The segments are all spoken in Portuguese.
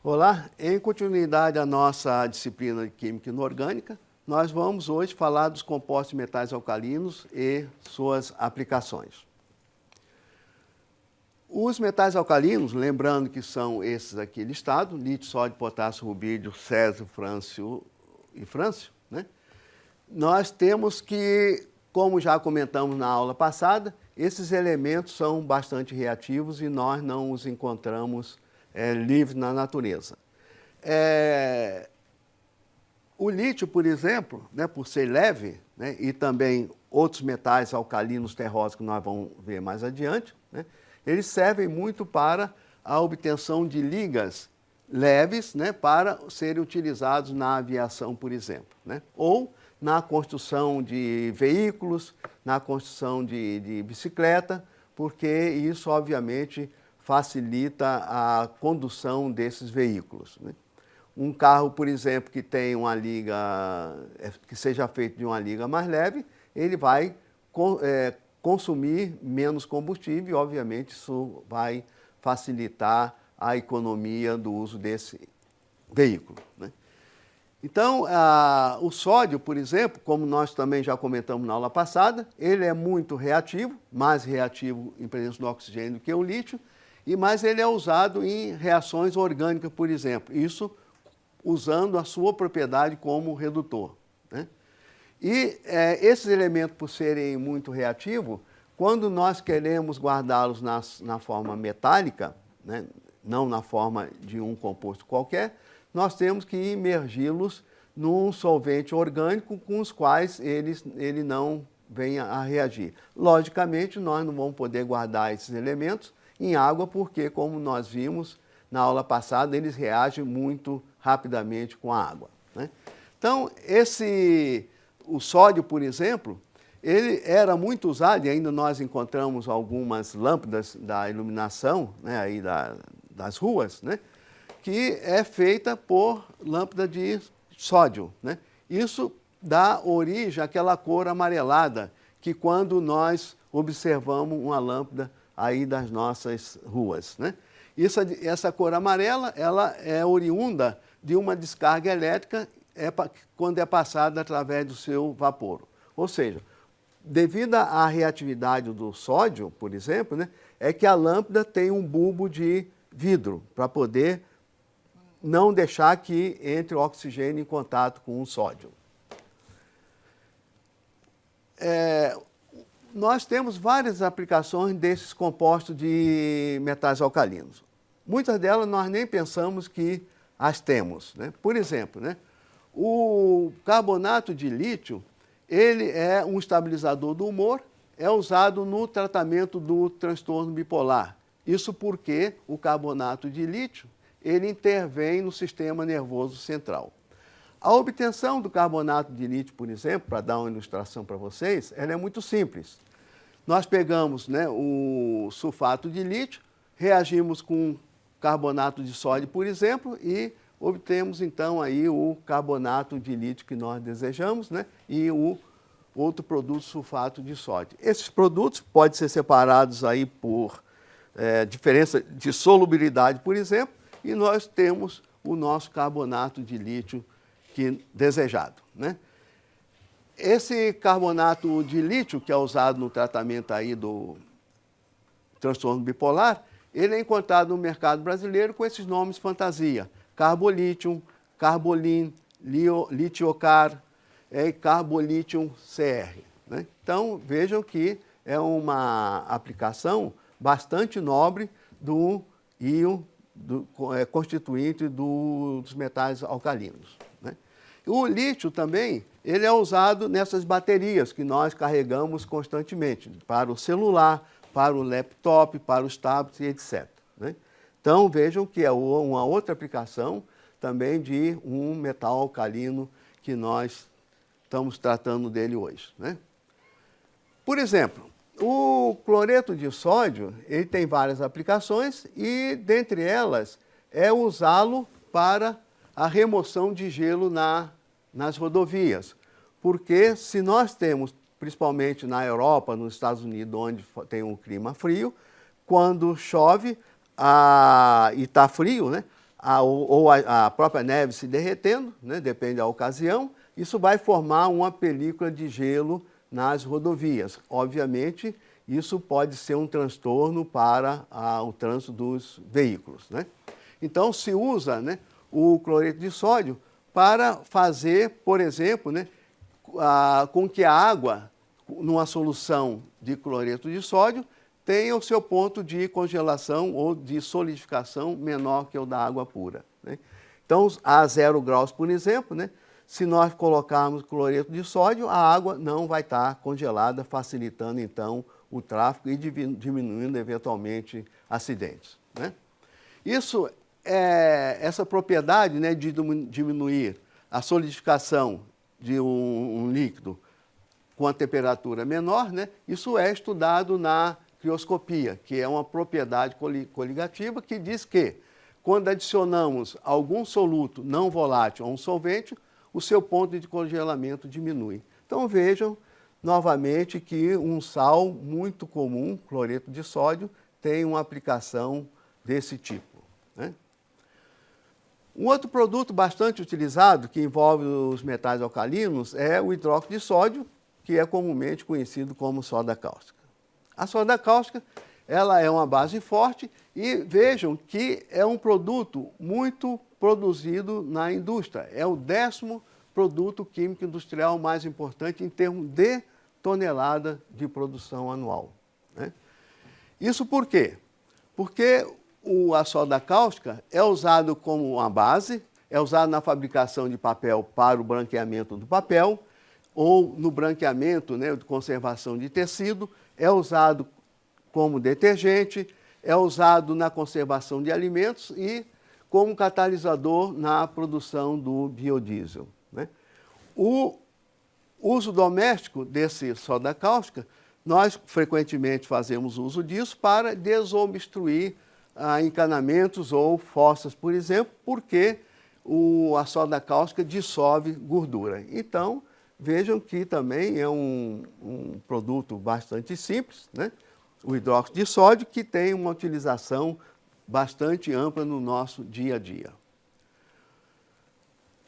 Olá, em continuidade à nossa disciplina de Química Inorgânica, nós vamos hoje falar dos compostos de metais alcalinos e suas aplicações. Os metais alcalinos, lembrando que são esses aqui listados, lítio, sódio, potássio, rubídio, césio, frâncio e frâncio, né? Nós temos que, como já comentamos na aula passada, esses elementos são bastante reativos e nós não os encontramos livres na natureza. O lítio, por exemplo, né, por ser leve, né, e também outros metais alcalinos terrosos que nós vamos ver mais adiante, né, eles servem muito para a obtenção de ligas leves, né, para serem utilizados na aviação, por exemplo, né, ou na construção de veículos, na construção de bicicleta, porque isso, obviamente, facilita a condução desses veículos, né? Um carro, por exemplo, que tem uma liga, que seja feito de uma liga mais leve, ele vai consumir menos combustível e, obviamente, isso vai facilitar a economia do uso desse veículo, né? Então, o sódio, por exemplo, como nós também já comentamos na aula passada, ele é muito reativo, mais reativo em presença do oxigênio do que o lítio, mas ele é usado em reações orgânicas, por exemplo, isso usando a sua propriedade como redutor, né? E esses elementos, por serem muito reativos, quando nós queremos guardá-los na forma metálica, né, não na forma de um composto qualquer, nós temos que imergi-los num solvente orgânico com os quais ele não venha a reagir. Logicamente, nós não vamos poder guardar esses elementos em água porque, como nós vimos na aula passada, eles reagem muito rapidamente com a água, né? Então, o sódio, por exemplo, ele era muito usado, e ainda nós encontramos algumas lâmpadas da iluminação, né, aí das ruas, né, que é feita por lâmpada de sódio, né? Isso dá origem àquela cor amarelada que quando nós observamos uma lâmpada aí das nossas ruas, né? Essa cor amarela, ela é oriunda de uma descarga elétrica quando é passada através do seu vapor. Ou seja, devido à reatividade do sódio, por exemplo, né, é que a lâmpada tem um bulbo de vidro para poder não deixar que entre o oxigênio em contato com o sódio. Nós temos várias aplicações desses compostos de metais alcalinos. Muitas delas nós nem pensamos que as temos, né? Por exemplo, né, o carbonato de lítio, ele é um estabilizador do humor, é usado no tratamento do transtorno bipolar. Isso porque o carbonato de lítio, ele intervém no sistema nervoso central. A obtenção do carbonato de lítio, por exemplo, para dar uma ilustração para vocês, ela é muito simples. Nós pegamos, né, o sulfato de lítio, reagimos com carbonato de sódio, por exemplo, e obtemos então aí o carbonato de lítio que nós desejamos, né, e o outro produto, sulfato de sódio. Esses produtos podem ser separados aí por diferença de solubilidade, por exemplo, e nós temos o nosso carbonato de lítio desejado, né? Esse carbonato de lítio, que é usado no tratamento aí do transtorno bipolar, ele é encontrado no mercado brasileiro com esses nomes fantasia: carbolítio, carbolin, litiocar e carbolítio CR, né? Então, vejam que é uma aplicação bastante nobre do íon constituinte dos metais alcalinos, né? O lítio também, ele é usado nessas baterias que nós carregamos constantemente, para o celular, para o laptop, para os tablets e etc, né? Então, vejam que é uma outra aplicação também de um metal alcalino que nós estamos tratando dele hoje, né? Por exemplo, o cloreto de sódio, ele tem várias aplicações e, dentre elas, é usá-lo para a remoção de gelo nas rodovias. Porque se nós temos, principalmente na Europa, nos Estados Unidos, onde tem um clima frio, quando chove e está frio, né, ou a própria neve se derretendo, né, depende da ocasião, isso vai formar uma película de gelo nas rodovias. Obviamente, isso pode ser um transtorno para o trânsito dos veículos, né? Então, se usa, né, o cloreto de sódio para fazer, por exemplo, né, com que a água, numa solução de cloreto de sódio, tenha o seu ponto de congelação ou de solidificação menor que o da água pura, né? Então, a 0 graus, por exemplo, né, se nós colocarmos cloreto de sódio, a água não vai estar congelada, facilitando, então, o tráfego e diminuindo, eventualmente, acidentes, né? Essa propriedade, né, de diminuir a solidificação de um líquido com a temperatura menor, né, isso é estudado na crioscopia, que é uma propriedade coligativa que diz que, quando adicionamos algum soluto não volátil a um solvente, o seu ponto de congelamento diminui. Então vejam novamente que um sal muito comum, cloreto de sódio, tem uma aplicação desse tipo, né? Um outro produto bastante utilizado que envolve os metais alcalinos é o hidróxido de sódio, que é comumente conhecido como soda cáustica. A soda cáustica, ela é uma base forte e vejam que é um produto muito produzido na indústria. É o 10º produto químico industrial mais importante em termos de tonelada de produção anual, né? Isso por quê? Porque a soda cáustica é usado como uma base, é usado na fabricação de papel para o branqueamento do papel, ou no branqueamento, né, de conservação de tecido, é usado como detergente, é usado na conservação de alimentos e como catalisador na produção do biodiesel, né? O uso doméstico desse soda cáustica, nós frequentemente fazemos uso disso para desobstruir encanamentos ou fossas, por exemplo, porque a soda cáustica dissolve gordura. Então, vejam que também é um produto bastante simples, né? O hidróxido de sódio, que tem uma utilização bastante ampla no nosso dia a dia.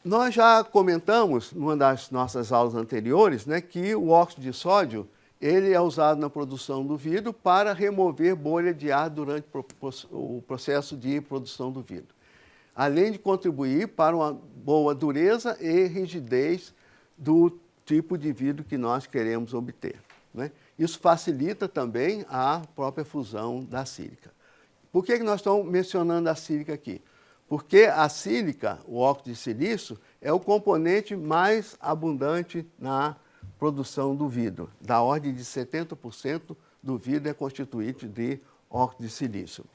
Nós já comentamos, numa das nossas aulas anteriores, né, que o óxido de sódio ele é usado na produção do vidro para remover bolha de ar durante o processo de produção do vidro, além de contribuir para uma boa dureza e rigidez do tipo de vidro que nós queremos obter, né? Isso facilita também a própria fusão da sílica. Por que nós estamos mencionando a sílica aqui? Porque a sílica, o óxido de silício, é o componente mais abundante na produção do vidro. Da ordem de 70% do vidro é constituído de óxido de silício.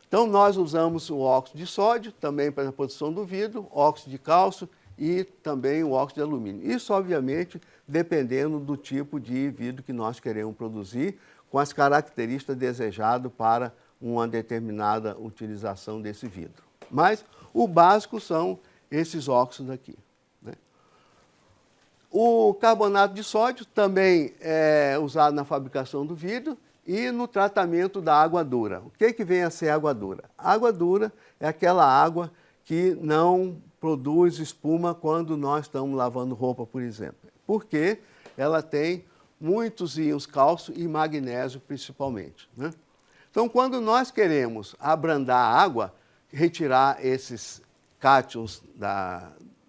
Então, nós usamos o óxido de sódio também para a produção do vidro, óxido de cálcio e também o óxido de alumínio. Isso, obviamente, dependendo do tipo de vidro que nós queremos produzir, com as características desejadas para uma determinada utilização desse vidro. Mas o básico são esses óxidos aqui, né? O carbonato de sódio também é usado na fabricação do vidro e no tratamento da água dura. O que vem a ser água dura? A água dura é aquela água que não produz espuma quando nós estamos lavando roupa, por exemplo, porque ela tem muitos íons cálcio e magnésio principalmente, né? Então, quando nós queremos abrandar a água, retirar esses cátions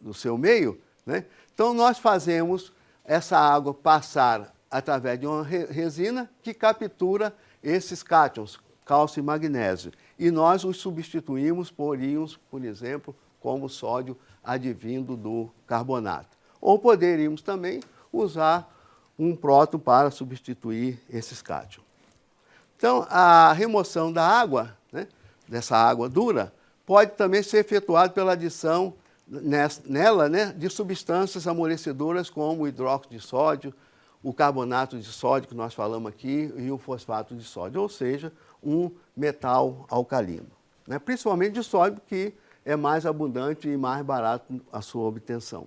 do seu meio, né, então nós fazemos essa água passar através de uma resina que captura esses cátions, cálcio e magnésio, e nós os substituímos por íons, por exemplo, como sódio advindo do carbonato. Ou poderíamos também usar um próton para substituir esses cátions. Então, a remoção da água, né, dessa água dura, pode também ser efetuada pela adição nela, né, de substâncias amolecedoras como o hidróxido de sódio, o carbonato de sódio que nós falamos aqui e o fosfato de sódio, ou seja, um metal alcalino, né, principalmente de sódio, que é mais abundante e mais barato a sua obtenção.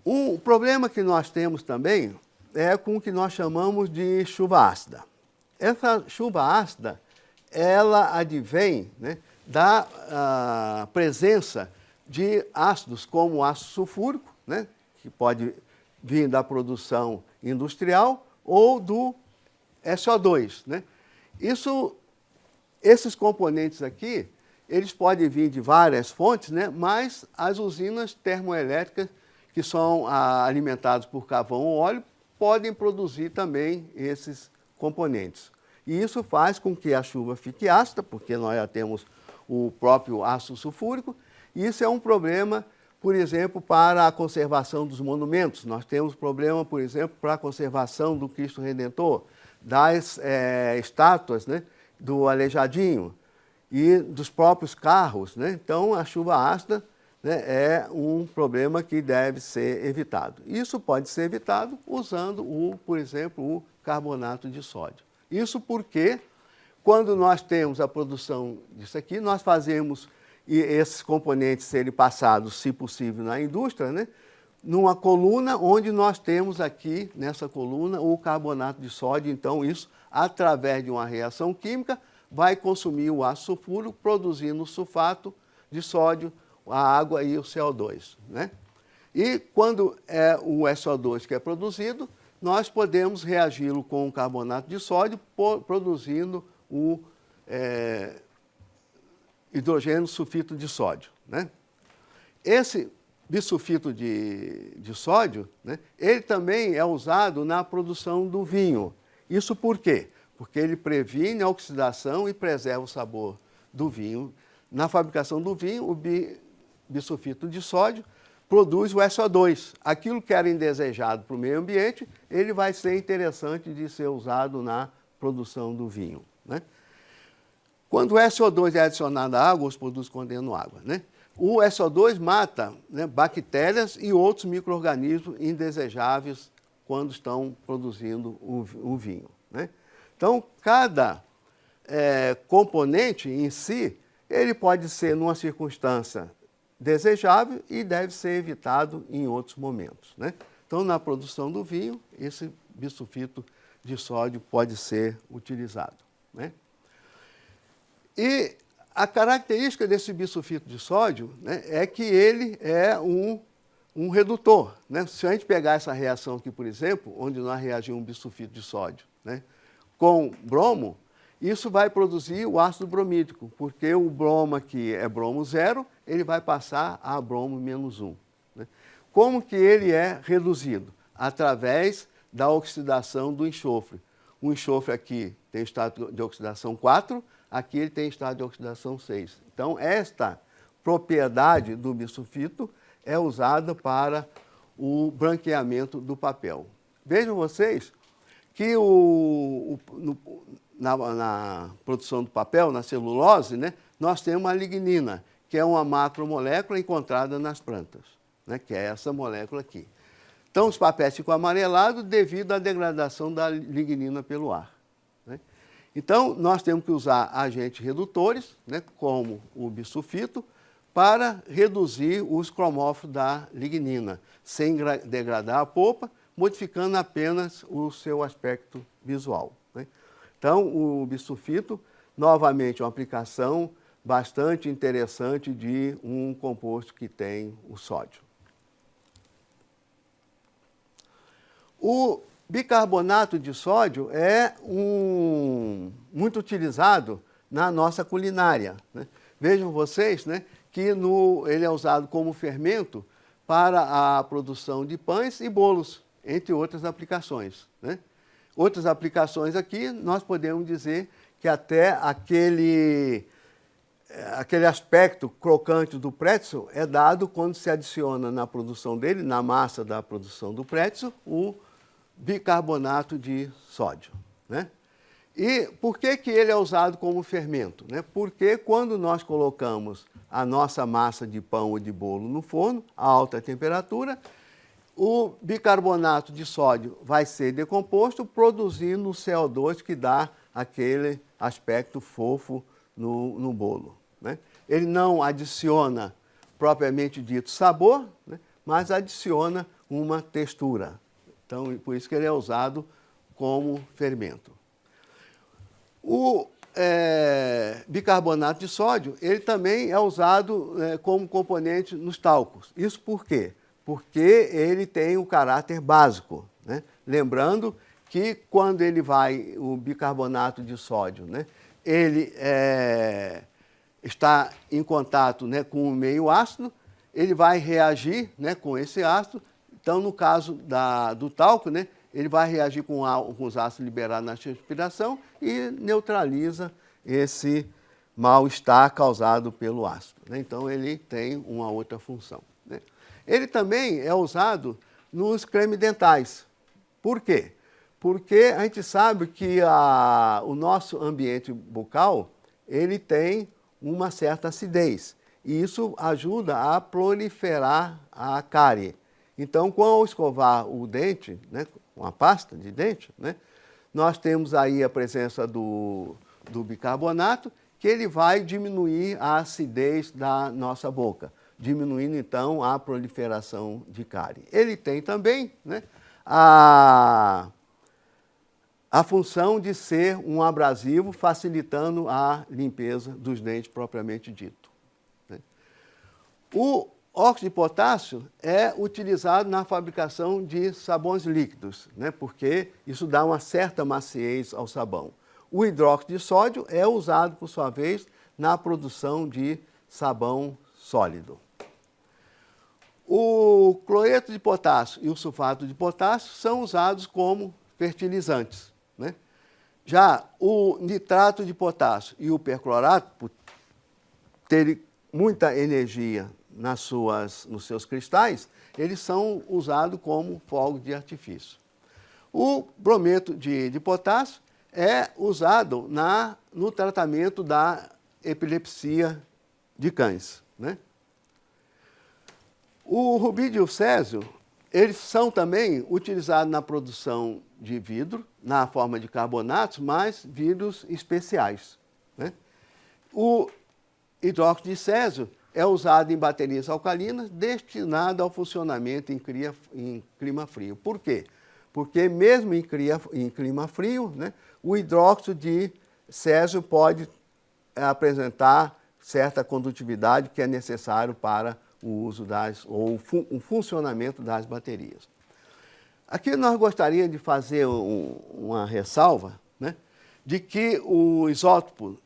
Um problema que nós temos também é com o que nós chamamos de chuva ácida. Essa chuva ácida ela advém, né, da presença de ácidos como o ácido sulfúrico, né, que pode vir da produção industrial ou do SO2, né? Esses componentes aqui, eles podem vir de várias fontes, né, mas as usinas termoelétricas que são alimentadas por carvão ou óleo podem produzir também esses componentes. E isso faz com que a chuva fique ácida, porque nós já temos o próprio ácido sulfúrico, e isso é um problema, por exemplo, para a conservação dos monumentos. Nós temos problema, por exemplo, para a conservação do Cristo Redentor, das estátuas, né, do Aleijadinho e dos próprios carros, né? Então, a chuva ácida, né, é um problema que deve ser evitado. Isso pode ser evitado usando, por exemplo, o carbonato de sódio. Isso porque, quando nós temos a produção disso aqui, nós fazemos esses componentes serem passados, se possível, na indústria, né, numa coluna onde nós temos aqui, nessa coluna, o carbonato de sódio. Então, isso, através de uma reação química, vai consumir o ácido sulfúrico, produzindo o sulfato de sódio, a água e o CO2, né? E quando é o SO2 que é produzido, nós podemos reagi-lo com o carbonato de sódio, produzindo o hidrogênio sulfito de sódio, né? Esse bisulfito de sódio, né, ele também é usado na produção do vinho. Isso por quê? Porque ele previne a oxidação e preserva o sabor do vinho. Na fabricação do vinho, o bisulfito de sódio produz o SO2. Aquilo que era indesejado para o meio ambiente, ele vai ser interessante de ser usado na produção do vinho, né? Quando o SO2 é adicionado à água, os produtos condenam água, né? O SO2 mata, né, bactérias e outros micro-organismos indesejáveis quando estão produzindo o vinho, né? Então, cada componente em si, ele pode ser numa circunstância desejável e deve ser evitado em outros momentos, né? Então, na produção do vinho, esse bisulfito de sódio pode ser utilizado, né? E a característica desse bisulfito de sódio, né, é que ele é um redutor, né? Se a gente pegar essa reação aqui, por exemplo, onde nós reagimos um bisulfito de sódio, né, com bromo, isso vai produzir o ácido bromídico, porque o bromo aqui é bromo 0, ele vai passar a bromo -1, né? Como que ele é reduzido? Através da oxidação do enxofre. O enxofre aqui tem estado de oxidação 4, aqui ele tem estado de oxidação 6. Então, esta propriedade do bisulfito é usada para o branqueamento do papel. Vejam vocês que na produção do papel, na celulose, né, nós temos a lignina, que é uma macromolécula encontrada nas plantas, né, que é essa molécula aqui. Então, os papéis ficam amarelados devido à degradação da lignina pelo ar, né? Então, nós temos que usar agentes redutores, né, como o bisulfito, para reduzir os cromóforos da lignina, sem degradar a polpa, modificando apenas o seu aspecto visual, né? Então, o bisulfito, novamente, é uma aplicação bastante interessante de um composto que tem o sódio. O bicarbonato de sódio é muito utilizado na nossa culinária, né? Vejam vocês, né, que ele é usado como fermento para a produção de pães e bolos, entre outras aplicações, né? Outras aplicações aqui, nós podemos dizer que até aquele aspecto crocante do pretzel é dado quando se adiciona na produção dele, na massa da produção do pretzel, o bicarbonato de sódio, né? E por que ele é usado como fermento, né? Porque quando nós colocamos a nossa massa de pão ou de bolo no forno, a alta temperatura, o bicarbonato de sódio vai ser decomposto, produzindo o CO2 que dá aquele aspecto fofo no bolo, né? Ele não adiciona, propriamente dito, sabor, né, mas adiciona uma textura. Então, por isso que ele é usado como fermento. bicarbonato de sódio, ele também é usado como componente nos talcos. Isso por quê? Porque ele tem um caráter básico, né? Lembrando que quando o bicarbonato de sódio, né, ele está em contato, né, com o meio ácido, ele vai reagir, né, com esse ácido. Então, no caso do talco, né, ele vai reagir com os ácidos liberados na respiração e neutraliza esse mal-estar causado pelo ácido, né? Então, ele tem uma outra função, né? Ele também é usado nos cremes dentais. Por quê? Porque a gente sabe que o nosso ambiente bucal ele tem uma certa acidez. E isso ajuda a proliferar a cárie. Então, ao escovar o dente, né, com a pasta de dente, né, nós temos aí a presença do bicarbonato, que ele vai diminuir a acidez da nossa boca, diminuindo, então, a proliferação de cárie. Ele tem também, né, a função de ser um abrasivo, facilitando a limpeza dos dentes propriamente dito, né? O óxido de potássio é utilizado na fabricação de sabões líquidos, né? Porque isso dá uma certa maciez ao sabão. O hidróxido de sódio é usado, por sua vez, na produção de sabão sólido. O cloreto de potássio e o sulfato de potássio são usados como fertilizantes, né? Já o nitrato de potássio e o perclorato, por terem muita energia nos seus cristais, eles são usados como fogos de artifício. O brometo de potássio é usado no tratamento da epilepsia de cães, né? O rubídio e o césio, eles são também utilizados na produção de vidro, na forma de carbonatos, mas vidros especiais, né? O hidróxido de césio é usado em baterias alcalinas, destinado ao funcionamento em clima frio. Por quê? Porque mesmo em clima frio, né, o hidróxido de césio pode apresentar certa condutividade que é necessário para o uso o funcionamento das baterias. Aqui nós gostaríamos de fazer uma ressalva, né, de que o isótopo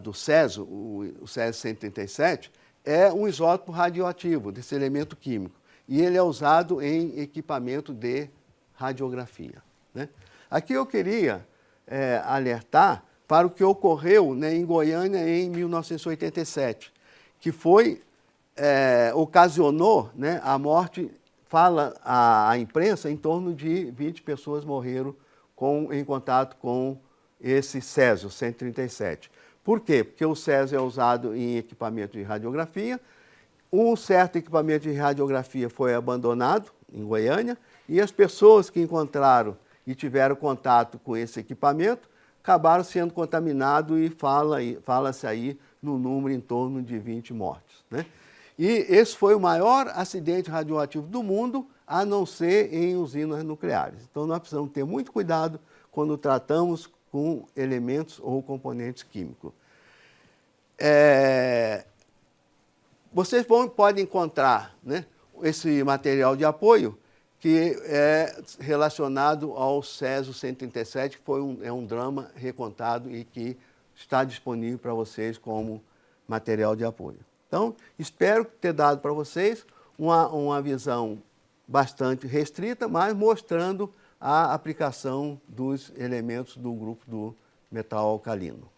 do césio, o césio 137, é um isótopo radioativo desse elemento químico e ele é usado em equipamento de radiografia, né? Aqui eu queria alertar para o que ocorreu, né, em Goiânia em 1987, que ocasionou, né, a morte, fala a imprensa, em torno de 20 pessoas morreram em contato com esse césio 137. Por quê? Porque o césio é usado em equipamento de radiografia. Um certo equipamento de radiografia foi abandonado em Goiânia e as pessoas que encontraram e tiveram contato com esse equipamento acabaram sendo contaminados e fala-se aí no número em torno de 20 mortes, né? E esse foi o maior acidente radioativo do mundo, a não ser em usinas nucleares. Então nós precisamos ter muito cuidado quando tratamos com elementos ou componentes químicos. Vocês podem encontrar, né, esse material de apoio que é relacionado ao césio 137, que é um drama recontado e que está disponível para vocês como material de apoio. Então, espero ter dado para vocês uma visão bastante restrita, mas mostrando a aplicação dos elementos do grupo do metal alcalino.